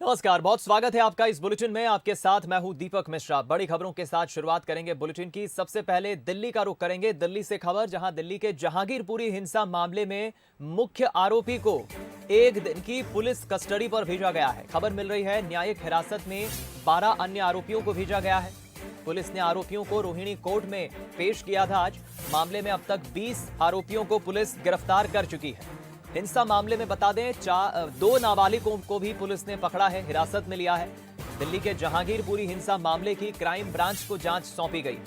नमस्कार, बहुत स्वागत है आपका इस बुलेटिन में। आपके साथ मैं हूं दीपक मिश्रा। बड़ी खबरों के साथ शुरुआत करेंगे बुलेटिन की। सबसे पहले दिल्ली का रुख करेंगे। दिल्ली से खबर, जहां दिल्ली के जहांगीरपुरी हिंसा मामले में मुख्य आरोपी को एक दिन की पुलिस कस्टडी पर भेजा गया है। खबर मिल रही है न्यायिक हिरासत में 12 अन्य आरोपियों को भेजा गया है। पुलिस ने आरोपियों को रोहिणी कोर्ट में पेश किया था आज। मामले में अब तक 20 आरोपियों को पुलिस गिरफ्तार कर चुकी है। हिंसा मामले में बता दें 2 नाबालिगों को भी पुलिस ने पकड़ा है, हिरासत में लिया है। दिल्ली के जहांगीरपुरी हिंसा मामले की क्राइम ब्रांच को जांच सौंपी गई।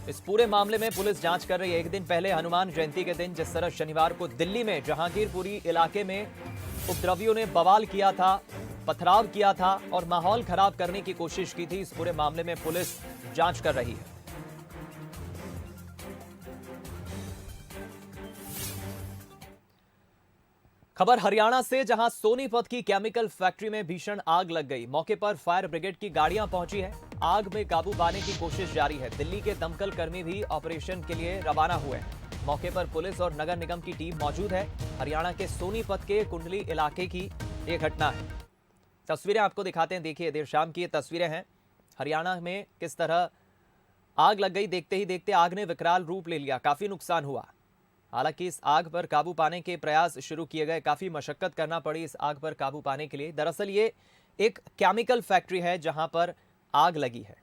इस पूरे मामले में पुलिस जांच कर रही है। एक दिन पहले हनुमान जयंती के दिन जिस तरह शनिवार को दिल्ली में जहांगीरपुरी इलाके में उपद्रवियों ने बवाल किया था, पथराव किया था और माहौल खराब करने की कोशिश की थी, इस पूरे मामले में पुलिस जांच कर रही है। खबर हरियाणा से, जहां सोनीपत की केमिकल फैक्ट्री में भीषण आग लग गई। मौके पर फायर ब्रिगेड की गाड़ियां पहुंची है। आग में काबू पाने की कोशिश जारी है। दिल्ली के दमकल कर्मी भी ऑपरेशन के लिए रवाना हुए हैं। मौके पर पुलिस और नगर निगम की टीम मौजूद है। हरियाणा के सोनीपत के कुंडली इलाके की यह घटना है। तस्वीरें आपको दिखाते हैं, देखिए देर शाम की ये तस्वीरें हैं। हरियाणा में किस तरह आग लग गई। देखते ही देखते आग ने विकराल रूप ले लिया, काफी नुकसान हुआ। हालांकि इस आग पर काबू पाने के प्रयास शुरू किए गए, काफी मशक्कत करना पड़ी इस आग पर काबू पाने के लिए। दरअसल ये एक केमिकल फैक्ट्री है जहां पर आग लगी है।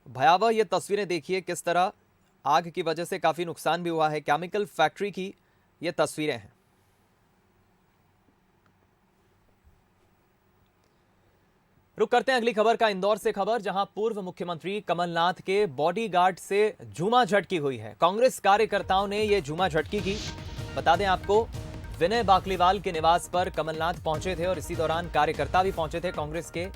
भयावह ये तस्वीरें देखिए, किस तरह आग की वजह से काफी नुकसान भी हुआ है। केमिकल फैक्ट्री की ये तस्वीरें हैं। रुक करते हैं अगली खबर का, इंदौर से खबर, जहां पूर्व मुख्यमंत्री कमलनाथ के बॉडीगार्ड से झूमा झटकी हुई है। कांग्रेस कार्यकर्ताओं ने यह झूमा झटकी की। बता दें आपको, विनय बाकलीवाल के निवास पर कमलनाथ पहुंचे थे और इसी दौरान कार्यकर्ता भी पहुंचे थे कांग्रेस के,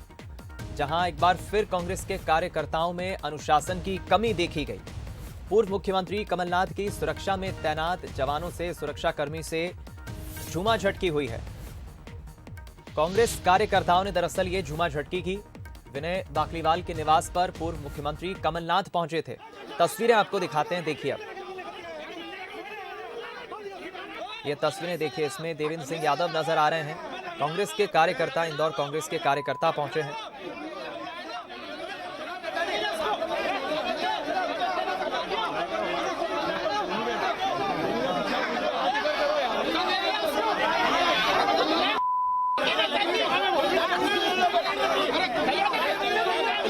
जहां एक बार फिर कांग्रेस के कार्यकर्ताओं में अनुशासन की कमी देखी गई। पूर्व मुख्यमंत्री कमलनाथ की सुरक्षा में तैनात जवानों से, सुरक्षाकर्मी से झूमा झटकी हुई है। कांग्रेस कार्यकर्ताओं ने दरअसल ये झूमा झटकी की। विनय बाकलीवाल के निवास पर पूर्व मुख्यमंत्री कमलनाथ पहुंचे थे। तस्वीरें आपको दिखाते हैं, देखिए अब ये तस्वीरें देखिए, इसमें देवेंद्र सिंह यादव नजर आ रहे हैं। कांग्रेस के कार्यकर्ता, इंदौर कांग्रेस के कार्यकर्ता पहुंचे हैं।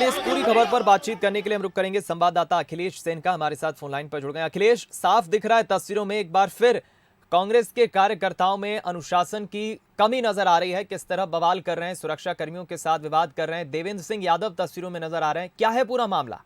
इस पूरी खबर पर बातचीत करने के लिए हम रुक करेंगे संवाददाता अखिलेश सेन का, हमारे साथ फोन लाइन पर जुड़ गए। अखिलेश, साफ दिख रहा है तस्वीरों में एक बार फिर कांग्रेस के कार्यकर्ताओं में अनुशासन की कमी नजर आ रही है। किस तरह बवाल कर रहे हैं, सुरक्षा कर्मियों के साथ विवाद कर रहे हैं। देवेंद्र सिंह यादव तस्वीरों में नजर आ रहे हैं। क्या है पूरा मामला?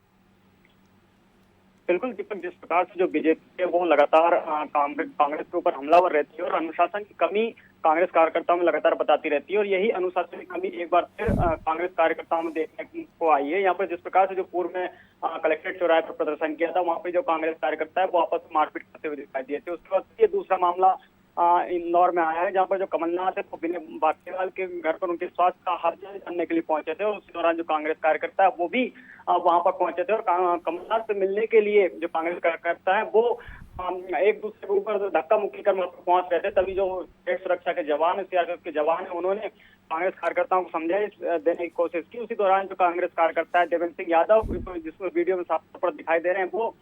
बिल्कुल दीपक, जिस प्रकार से जो बीजेपी है वो लगातार कांग्रेस के ऊपर हमलावर रहती है और अनुशासन की कमी कांग्रेस कार्यकर्ताओं में लगातार बताती रहती है, और यही अनुशासन की कमी एक बार फिर कांग्रेस कार्यकर्ताओं में देखने को आई है। यहाँ पर जिस प्रकार से जो पूर्व में कलेक्ट्रेट चौराहे पर प्रदर्शन किया था, वहाँ पे जो कांग्रेस कार्यकर्ता है वो आपस में मारपीट करते हुए दिखाई दिए थे। उसके बाद ये दूसरा मामला इंदौर में आया है, जहाँ पर जो कमलनाथ है वो विनय बाकलीवाल के घर पर उनके स्वास्थ्य का हालचाल जानने के लिए पहुंचे थे, और उसी दौरान जो कांग्रेस कार्यकर्ता है वो भी वहां पर पहुंचे थे। और कमलनाथ से मिलने के लिए जो कांग्रेस कार्यकर्ता है वो एक दूसरे के ऊपर धक्का मुक्की कर पहुंच रहे थे। तभी जो देश सुरक्षा के जवान, सीआरपीएफ के जवान है, उन्होंने कांग्रेस कार्यकर्ताओं को समझाइश देने की कोशिश की। उसी दौरान जो कांग्रेस कार्यकर्ता है देवेंद्र सिंह यादव, जिसमें वीडियो में साफ तौर पर दिखाई दे रहे हैं, वो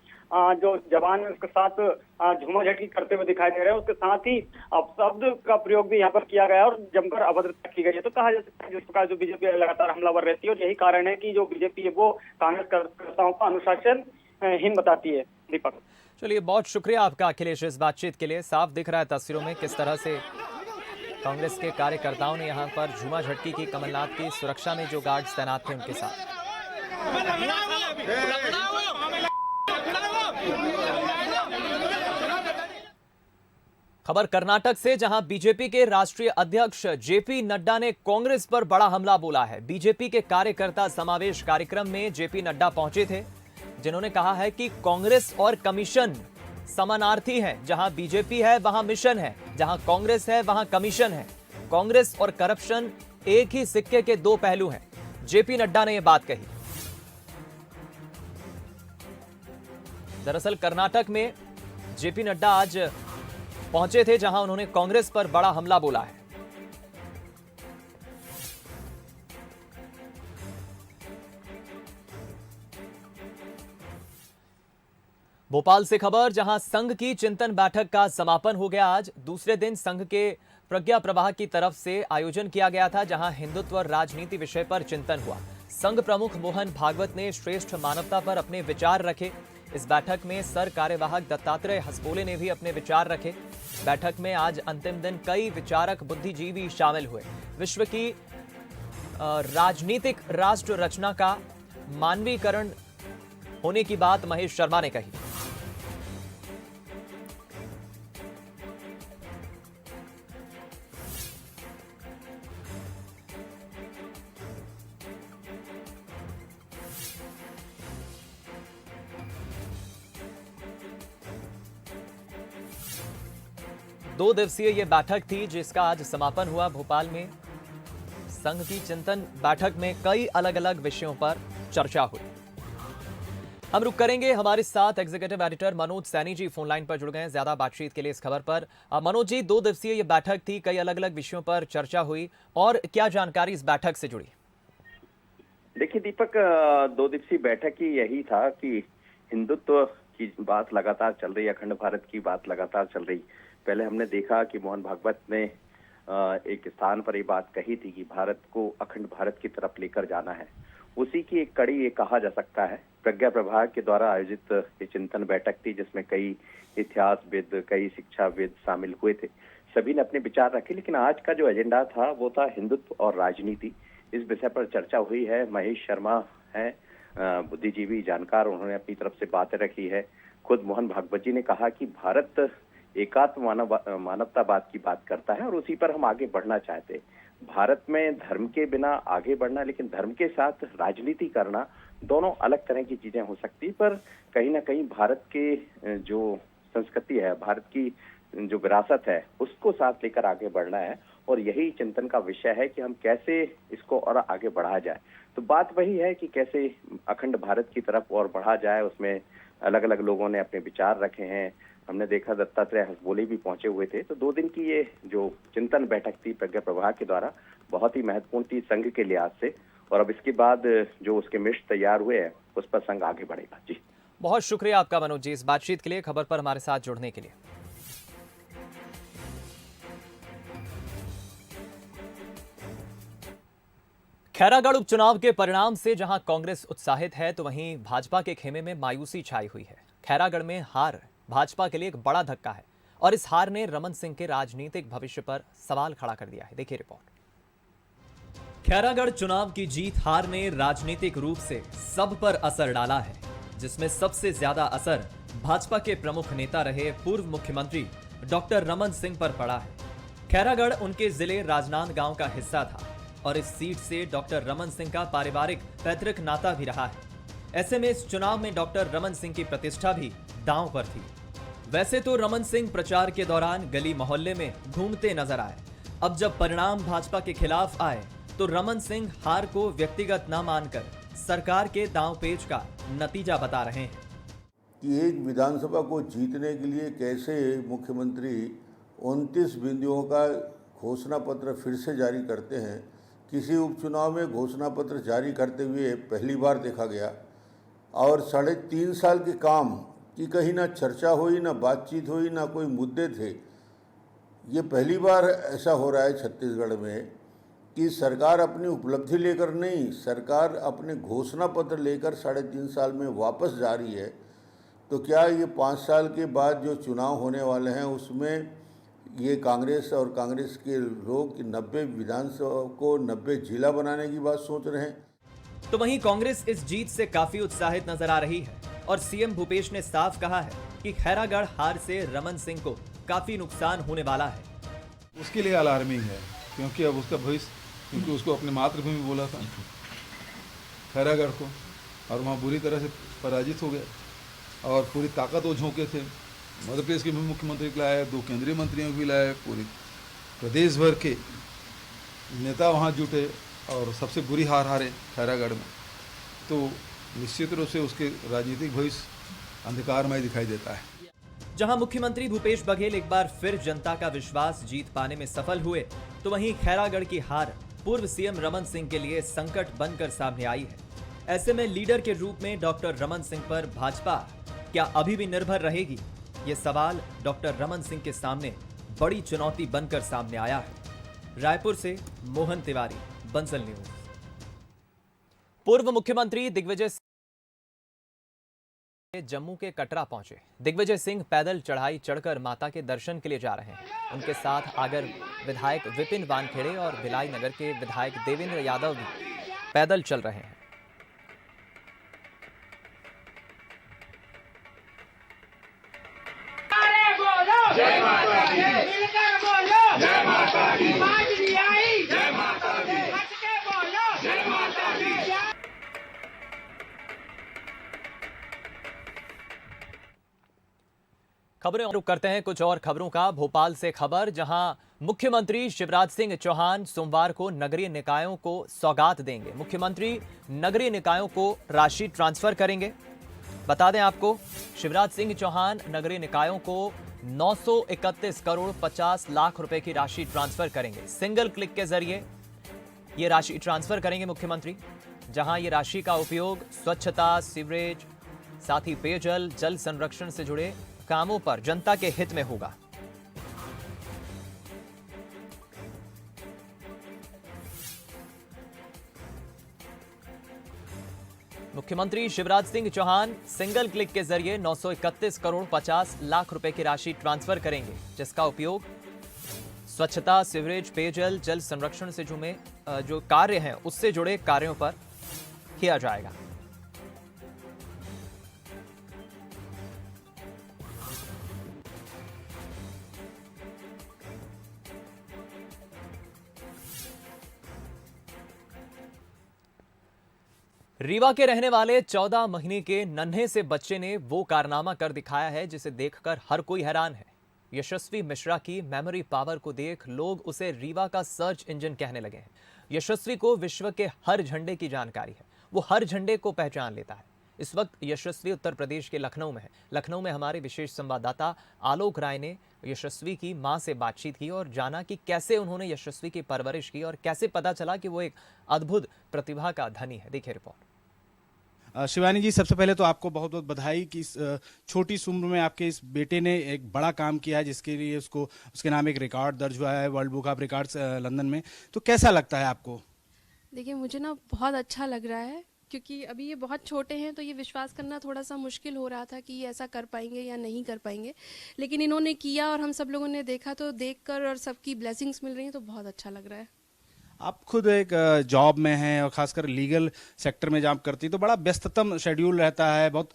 जो जवान है उसके साथ झूमा झटकी करते हुए दिखाई दे रहे हैं। उसके साथ ही शब्द का प्रयोग भी यहाँ पर किया गया और जमकर अभद्रता की गई है। तो कहा जा सकता है जिस प्रकार जो बीजेपी लगातार हमलावर रहती है, और यही कारण है कि जो बीजेपी है वो कांग्रेस कार्यकर्ताओं का अनुशासन हीन बताती है। दीपक, चलिए, बहुत शुक्रिया आपका अखिलेश इस बातचीत के लिए। साफ दिख रहा है तस्वीरों में किस तरह से कांग्रेस के कार्यकर्ताओं ने यहां पर झूमा झटकी की कमलनाथ की सुरक्षा में जो गार्ड्स तैनात थे उनके साथ। खबर कर्नाटक से, जहां बीजेपी के राष्ट्रीय अध्यक्ष जेपी नड्डा ने कांग्रेस पर बड़ा हमला बोला है। बीजेपी के कार्यकर्ता समावेश कार्यक्रम में जेपी नड्डा पहुंचे थे, जिन्होंने कहा है कि कांग्रेस और कमीशन समानार्थी हैं। जहां बीजेपी है वहां मिशन है, जहां कांग्रेस है वहां कमीशन है। कांग्रेस और करप्शन एक ही सिक्के के दो पहलू हैं। जेपी नड्डा ने यह बात कही। दरअसल कर्नाटक में जेपी नड्डा आज पहुंचे थे, जहां उन्होंने कांग्रेस पर बड़ा हमला बोला है। भोपाल से खबर, जहां संघ की चिंतन बैठक का समापन हो गया। आज दूसरे दिन संघ के प्रज्ञा प्रवाह की तरफ से आयोजन किया गया था, जहां हिंदुत्व और राजनीति विषय पर चिंतन हुआ। संघ प्रमुख मोहन भागवत ने श्रेष्ठ मानवता पर अपने विचार रखे। इस बैठक में सर कार्यवाहक दत्तात्रेय हसबोले ने भी अपने विचार रखे। बैठक में आज अंतिम दिन कई विचारक बुद्धिजीवी शामिल हुए। विश्व की राजनीतिक राष्ट्र रचना का मानवीकरण होने की बात महेश शर्मा ने कही। दो दिवसीय ये बैठक थी, जिसका आज समापन हुआ भोपाल में। संघ की चिंतन बैठक में कई अलग अलग विषयों पर चर्चा हुई। हम रुक करेंगे, हमारे साथ executive editor Manoj Saini ji phone line पर जुड़ गए हैं ज्यादा बातचीत के लिए इस खबर पर। मनोज जी, दो दिवसीय ये बैठक थी, कई अलग अलग विषयों पर चर्चा हुई, और क्या जानकारी इस बैठक से जुड़ी? देखिए दीपक, दो दिवसीय बैठक ही यही था कि हिंदुत्व की बात लगातार चल रही, अखंड भारत की बात लगातार चल रही। पहले हमने देखा कि मोहन भागवत ने एक स्थान पर ये बात कही थी कि भारत को अखंड भारत की तरफ लेकर जाना है। उसी की एक कड़ी ये कहा जा सकता है। प्रज्ञा प्रभाग के द्वारा आयोजित ये चिंतन बैठक थी, जिसमें कई इतिहासविद, कई शिक्षाविद शामिल हुए थे। सभी ने अपने विचार रखे, लेकिन आज का जो एजेंडा था वो था हिंदुत्व और राजनीति। इस विषय पर चर्चा हुई है। महेश शर्मा है बुद्धिजीवी, जानकार, उन्होंने अपनी तरफ से बातें रखी है। खुद मोहन भागवत जी ने कहा कि भारत एकात्म मानवतावाद की बात करता है और उसी पर हम आगे बढ़ना चाहते। भारत में धर्म के बिना आगे बढ़ना, लेकिन धर्म के साथ राजनीति करना, दोनों अलग तरह की चीजें हो सकती, पर कहीं ना कहीं भारत के जो संस्कृति है, भारत की जो विरासत है, उसको साथ लेकर आगे बढ़ना है। और यही चिंतन का विषय है कि हम कैसे इसको और आगे बढ़ाया जाए। तो बात वही है कि कैसे अखंड भारत की तरफ और बढ़ा जाए। उसमें अलग अलग लोगों ने अपने विचार रखे हैं। हमने देखा दत्तात्रेय हसबोले भी पहुंचे हुए थे। तो 2 दिन की ये जो चिंतन बैठक थी प्रज्ञा प्रवाह के द्वारा, बहुत ही महत्वपूर्ण थी संघ के लिहाज से। और अब इसके बाद जो उसके मिश्र तैयार हुए हैं, उस पर संघ आगे बढ़ेगा। जी, बहुत शुक्रिया आपका मनोज जी, इस बातचीत के लिए, खबर पर हमारे साथ जुड़ने के लिए। खैरागढ़ उपचुनाव के परिणाम से जहां कांग्रेस उत्साहित है, तो वहीं भाजपा के खेमे में मायूसी छाई हुई है। खैरागढ़ में हार भाजपा के लिए एक बड़ा धक्का है, और इस हार ने रमन सिंह के राजनीतिक भविष्य पर सवाल खड़ा कर दिया है। देखिए रिपोर्ट। खैरागढ़ चुनाव की जीत हार ने राजनीतिक रूप से सब पर असर डाला है, जिसमें सबसे ज्यादा असर भाजपा के प्रमुख नेता रहे पूर्व मुख्यमंत्री डॉक्टर रमन सिंह पर पड़ा है। खैरागढ़ उनके जिले राजनांदगांव का हिस्सा था, और इस सीट से डॉक्टर रमन सिंह का पारिवारिक पैतृक नाता भी रहा है। ऐसे में इस चुनाव में डॉक्टर रमन सिंह की प्रतिष्ठा भी दांव पर थी। वैसे तो रमन सिंह प्रचार के दौरान गली मोहल्ले में घूमते नजर आए। अब जब परिणाम भाजपा के खिलाफ आए, तो रमन सिंह हार को व्यक्तिगत न मानकर सरकार के दांवपेच का नतीजा बता रहे हैं कि एक विधानसभा को जीतने के लिए कैसे मुख्यमंत्री 29 बिंदुओं का घोषणा पत्र फिर से जारी करते हैं। किसी उपचुनाव में घोषणा पत्र जारी करते हुए पहली बार देखा गया, और 3.5 साल के काम की कहीं ना चर्चा हुई, ना बातचीत हुई, ना कोई मुद्दे थे। ये पहली बार ऐसा हो रहा है छत्तीसगढ़ में कि सरकार अपनी उपलब्धि लेकर नहीं, सरकार अपने घोषणा पत्र लेकर 3.5 साल में वापस जा रही है। तो क्या ये 5 साल के बाद जो चुनाव होने वाले हैं, उसमें ये कांग्रेस और कांग्रेस के लोग 90 विधानसभा को 90 जिला बनाने की बात सोच रहे हैं? तो वहीं कांग्रेस इस जीत से काफी उत्साहित नजर आ रही है, और सीएम भूपेश ने साफ कहा है कि खैरागढ़ हार से रमन सिंह को काफी नुकसान होने वाला है। उसके लिए अलार्मिंग है, क्योंकि अब उसका भविष्य, क्योंकि उसको अपने मातृभूमि बोला था खैरागढ़ को, और वहाँ बुरी तरह से पराजित हो गए, और पूरी ताकत वो झोंके थे। मध्य प्रदेश के भी मुख्यमंत्री को लाए, 2 केंद्रीय मंत्रियों को भी लाए, पूरे प्रदेश भर के नेता वहाँ जुटे, और सबसे बुरी हार हारे खैरागढ़ में, तो निश्चित रूप से उसके राजनीतिक भविष्य अंधकारमय दिखाई देता है। जहां मुख्यमंत्री भूपेश बघेल एक बार फिर जनता का विश्वास जीत पाने में सफल हुए, तो वहीं खैरागढ़ की हार पूर्व सीएम रमन सिंह के लिए संकट बनकर सामने आई है। ऐसे में लीडर के रूप में डॉक्टर रमन सिंह पर भाजपा क्या अभी भी निर्भर रहेगी? ये सवाल डॉक्टर रमन सिंह के सामने बड़ी चुनौती बनकर सामने आया है। रायपुर से मोहन तिवारी, बंसल न्यूज। पूर्व मुख्यमंत्री दिग्विजय जम्मू के कटरा पहुंचे। दिग्विजय सिंह पैदल चढ़ाई चढ़कर माता के दर्शन के लिए जा रहे हैं। उनके साथ आगर विधायक विपिन वानखेड़े और भिलाई नगर के विधायक देवेंद्र यादव भी पैदल चल रहे हैं। जय माता दी, मिलकर बोलो जय माता दी, माजरी आई जय माता दी, हंस के बोलो जय माता दी। खबरें रुक करते हैं कुछ और खबरों का। भोपाल से खबर, जहां मुख्यमंत्री शिवराज सिंह चौहान सोमवार को नगरीय निकायों को सौगात देंगे। मुख्यमंत्री नगरीय निकायों को राशि ट्रांसफर करेंगे। बता दें आपको, शिवराज सिंह चौहान नगरीय निकायों को 931 करोड़ 50 लाख रुपए की राशि ट्रांसफर करेंगे। सिंगल क्लिक के जरिए ये राशि ट्रांसफर करेंगे मुख्यमंत्री, जहां ये राशि का उपयोग स्वच्छता, सीवरेज, साथ ही पेयजल, जल संरक्षण से जुड़े कामों पर जनता के हित में होगा। मुख्यमंत्री शिवराज सिंह चौहान सिंगल क्लिक के जरिए 931 करोड़ 50 लाख रुपए की राशि ट्रांसफर करेंगे, जिसका उपयोग स्वच्छता, सीवरेज, पेयजल, जल संरक्षण से जुड़े जो कार्य हैं उससे जुड़े कार्यों पर किया जाएगा। रीवा के रहने वाले 14 महीने के नन्हे से बच्चे ने वो कारनामा कर दिखाया है जिसे देखकर हर कोई हैरान है। यशस्वी मिश्रा की मेमोरी पावर को देख लोग उसे रीवा का सर्च इंजन कहने लगे हैं। यशस्वी को विश्व के हर झंडे की जानकारी है, वो हर झंडे को पहचान लेता है। इस वक्त यशस्वी उत्तर प्रदेश के लखनऊ में है। लखनऊ में हमारे विशेष संवाददाता आलोक राय ने यशस्वी की मां से बातचीत की और जाना कि कैसे उन्होंने यशस्वी की परवरिश की और कैसे पता चला कि वो एक अद्भुत प्रतिभा का धनी है। देखिए रिपोर्ट। शिवानी जी, सबसे पहले तो आपको बहुत बहुत बधाई कि इस छोटी सी उम्र में आपके इस बेटे ने एक बड़ा काम किया है, जिसके लिए उसके नाम एक रिकॉर्ड दर्ज हुआ है world book of records London में। तो कैसा लगता है आपको? देखिए, मुझे ना बहुत अच्छा लग रहा है, क्योंकि अभी ये बहुत छोटे हैं तो ये विश्वास करना थोड़ा सा मुश्किल हो रहा था कि ये ऐसा कर पाएंगे या नहीं कर पाएंगे, लेकिन इन्होंने किया और हम सब लोगों ने देखा, तो देखकर और सबकी ब्लेसिंग्स मिल रही हैं तो बहुत अच्छा लग रहा है। आप खुद एक जॉब में हैं और खासकर लीगल सेक्टर में जॉब करती है, तो बड़ा व्यस्ततम शेड्यूल रहता है, बहुत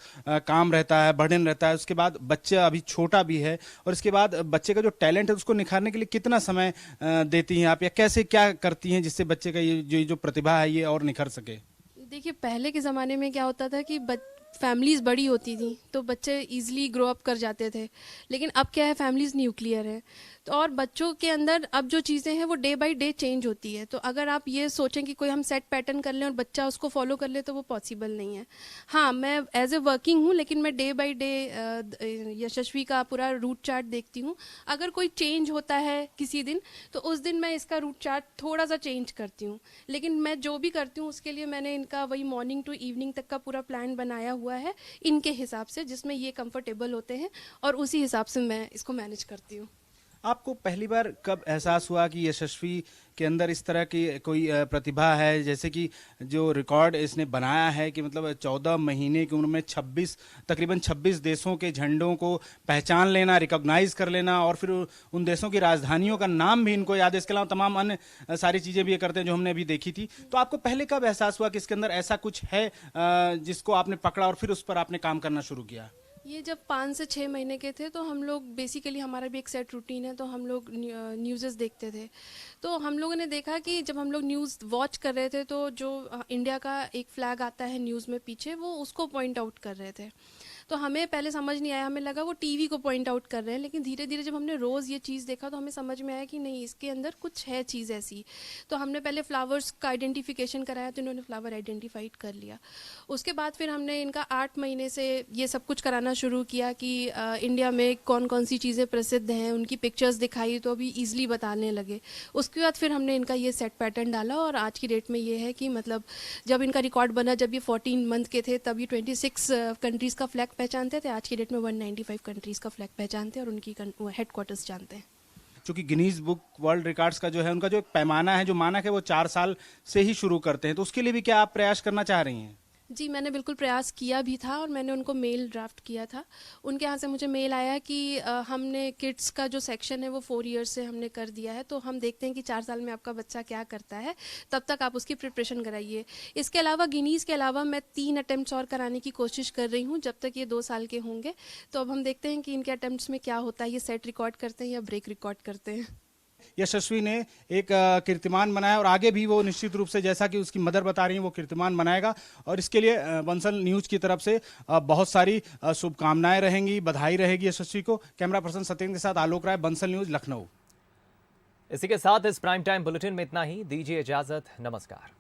काम रहता है, बर्डन रहता है। उसके बाद बच्चा अभी छोटा भी है और इसके बाद बच्चे का जो टैलेंट है उसको निखारने के लिए कितना समय देती हैं आप, या कैसे क्या करती हैं जिससे बच्चे का ये जो प्रतिभा है ये और निखर सके? देखिए, पहले के ज़माने में क्या होता था कि फैमिलीज़ बड़ी होती थी तो बच्चे इजीली ग्रो अप कर जाते थे, लेकिन अब क्या है, फैमिलीज़ न्यूक्लियर है, तो और बच्चों के अंदर अब जो चीज़ें हैं वो डे बाय डे चेंज होती है। तो अगर आप ये सोचें कि कोई हम सेट पैटर्न कर लें और बच्चा उसको फॉलो कर ले तो वो पॉसिबल नहीं है। हाँ, मैं एज ए वर्किंग हूँ, लेकिन मैं डे बाय डे यशस्वी का पूरा रूट चार्ट देखती हूँ। अगर कोई चेंज होता है किसी दिन तो उस दिन मैं इसका रूट चार्ट थोड़ा सा चेंज करती हूँ, लेकिन मैं जो भी करती हूँ उसके लिए मैंने इनका वही मॉर्निंग टू इवनिंग तक का पूरा प्लान बनाया हुआ है इनके हिसाब से, जिसमें ये कंफर्टेबल होते हैं और उसी हिसाब से मैं इसको मैनेज करती हूँ। आपको पहली बार कब एहसास हुआ कि यशस्वी के अंदर इस तरह की कोई प्रतिभा है, जैसे कि जो रिकॉर्ड इसने बनाया है कि मतलब 14 महीने की उम्र में तकरीबन 26 देशों के झंडों को पहचान लेना, रिकॉग्नाइज कर लेना और फिर उन देशों की राजधानियों का नाम भी इनको याद है। इसके अलावा तमाम अन्य सारी चीज़ें भी ये करते हैं जो हमने अभी देखी थी। तो आपको पहले कब एहसास हुआ कि इसके अंदर ऐसा कुछ है जिसको आपने पकड़ा और फिर उस पर आपने काम करना शुरू किया? ये जब 5 से 6 महीने के थे तो हम लोग बेसिकली, हमारा भी एक सेट रूटीन है, तो हम लोग न्यूज़ देखते थे। तो हम लोगों ने देखा कि जब हम लोग न्यूज़ वॉच कर रहे थे तो जो इंडिया का एक फ्लैग आता है न्यूज़ में पीछे, वो उसको पॉइंट आउट कर रहे थे। तो हमें पहले समझ नहीं आया, हमें लगा वो टीवी को पॉइंट आउट कर रहे हैं, लेकिन धीरे धीरे जब हमने रोज़ ये चीज़ देखा तो हमें समझ में आया कि नहीं, इसके अंदर कुछ है चीज़ ऐसी। तो हमने पहले फ्लावर्स का आइडेंटिफिकेशन कराया, तो इन्होंने फ्लावर आइडेंटिफाइड कर लिया। उसके बाद फिर हमने इनका 8 महीने से ये सब कुछ कराना शुरू किया कि इंडिया में कौन कौन सी चीज़ें प्रसिद्ध हैं, उनकी पिक्चर्स दिखाई तो अभी ईजिली बताने लगे। उसके बाद फिर हमने इनका ये सेट पैटर्न डाला और आज की डेट में ये है कि मतलब जब इनका रिकॉर्ड बना, जब ये 14 मंथ के थे तब ये 26 कंट्रीज़ का फ्लैग पहचानते थे। आज की डेट में 195 कंट्रीज़ का फ्लैग पहचानते हैं और उनकी हेडक्वार्टर्स जानते हैं। क्योंकि गिनीज बुक वर्ल्ड रिकॉर्ड्स का जो है उनका जो एक पैमाना है, जो मानक है, वो 4 साल से ही शुरू करते हैं, तो उसके लिए भी क्या आप प्रयास करना चाह रही हैं? जी, मैंने बिल्कुल प्रयास किया भी था और मैंने उनको मेल ड्राफ्ट किया था। उनके यहाँ से मुझे मेल आया कि हमने किड्स का जो सेक्शन है वो 4 ईयर्स से हमने कर दिया है, तो हम देखते हैं कि 4 साल में आपका बच्चा क्या करता है, तब तक आप उसकी प्रिपरेशन कराइए। इसके अलावा गिनीज़ के अलावा मैं 3 अटेम्प्ट्स और कराने की कोशिश कर रही हूँ जब तक ये 2 साल के होंगे। तो अब हम देखते हैं कि इनके अटेम्प्ट्स में क्या होता है, ये सेट रिकॉर्ड करते हैं या ब्रेक रिकॉर्ड करते हैं। यशस्वी ने एक कीर्तिमान बनाया और आगे भी वो निश्चित रूप से, जैसा कि उसकी मदर बता रही हैं, वो कीर्तिमान बनाएगा और इसके लिए बंसल न्यूज़ की तरफ से बहुत सारी शुभकामनाएं रहेंगी, बधाई रहेगी यशस्वी को। कैमरा पर्सन सत्येंद्र के साथ आलोक राय, बंसल न्यूज़, लखनऊ। इसी के साथ इस प्राइम टाइम बुलेटिन में इतना ही। दीजिए इजाजत, नमस्कार।